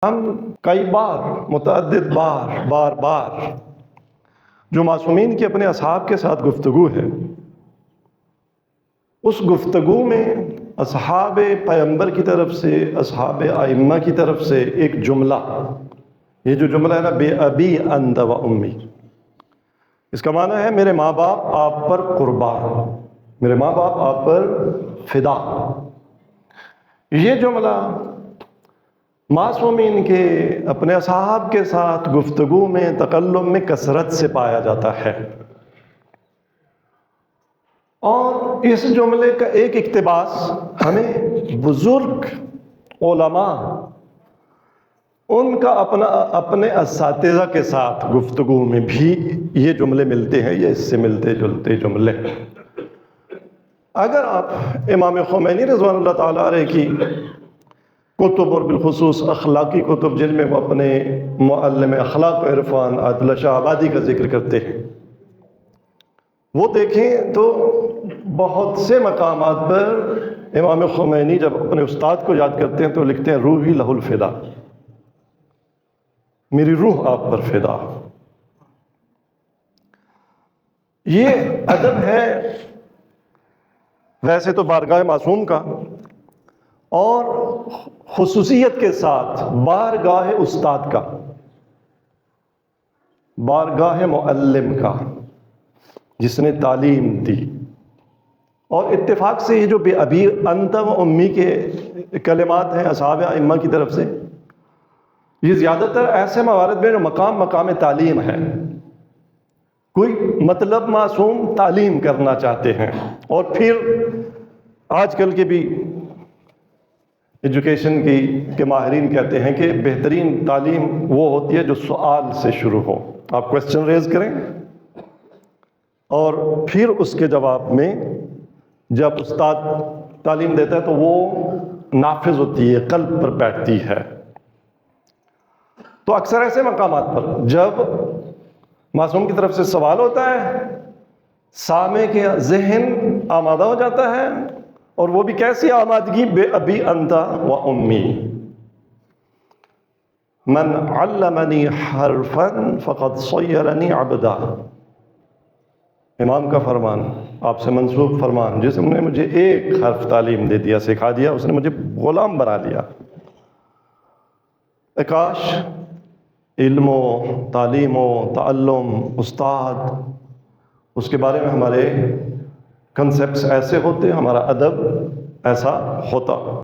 ہم کئی بار متعدد بار جو معصومین کی اپنے اصحاب کے ساتھ گفتگو ہے، اس گفتگو میں اصحاب پیغمبر کی طرف سے، اصحاب ائمہ کی طرف سے ایک جملہ، یہ جو جملہ ہے نا، بے ابی انت و امی، اس کا معنی ہے میرے ماں باپ آپ پر قربان، میرے ماں باپ آپ پر فدا۔ یہ جملہ معصومین کے اپنے اصحاب کے ساتھ گفتگو میں، تکلم میں کثرت سے پایا جاتا ہے، اور اس جملے کا ایک اقتباس ہمیں بزرگ علماء ان کا اپنے اساتذہ کے ساتھ گفتگو میں بھی یہ جملے ملتے ہیں، یہ اس سے ملتے جلتے جملے۔ اگر آپ امام خمینی رضوان اللہ تعالیٰ علیہ کی کتب، اور بالخصوص اخلاقی کتب جن میں وہ اپنے معلم اخلاق و عرفان آیت اللہ شاہ آبادی کا ذکر کرتے ہیں، وہ دیکھیں تو بہت سے مقامات پر امام خمینی جب اپنے استاد کو یاد کرتے ہیں تو لکھتے ہیں روحی لہ الفدا، میری روح آپ پر فدا۔ یہ ادب ہے ویسے تو بارگاہ معصوم کا، اور خصوصیت کے ساتھ بارگاہ استاد کا، بارگاہ معلم کا، جس نے تعلیم دی۔ اور اتفاق سے یہ جو بے ابی انت و امی کے کلمات ہیں اصحاب ائمہ کی طرف سے، یہ زیادہ تر ایسے موارد میں جو مقام تعلیم ہے، کوئی مطلب معصوم تعلیم کرنا چاہتے ہیں۔ اور پھر آج کل کے بھی ایجوکیشن کے ماہرین کہتے ہیں کہ بہترین تعلیم وہ ہوتی ہے جو سوال سے شروع ہو، آپ کوسچن ریز کریں اور پھر اس کے جواب میں جب استاد تعلیم دیتا ہے تو وہ نافذ ہوتی ہے، قلب پر بیٹھتی ہے۔ تو اکثر ایسے مقامات پر جب معصوم کی طرف سے سوال ہوتا ہے، سامع کے ذہن آمادہ ہو جاتا ہے، اور وہ بھی کیسی آمادگی؟ بے ابی انت و امی، من علمنی حرفا فقد صیرنی عبدا، امام کا فرمان، آپ سے منسوب فرمان، جس نے مجھے ایک حرف تعلیم دے دیا، سکھا دیا، اس نے مجھے غلام بنا لیا۔ کاش علم و تعلیم و تعلم، استاد، اس کے بارے میں ہمارے کنسیپٹس ایسے ہوتے، ہمارا ادب ایسا ہوتا۔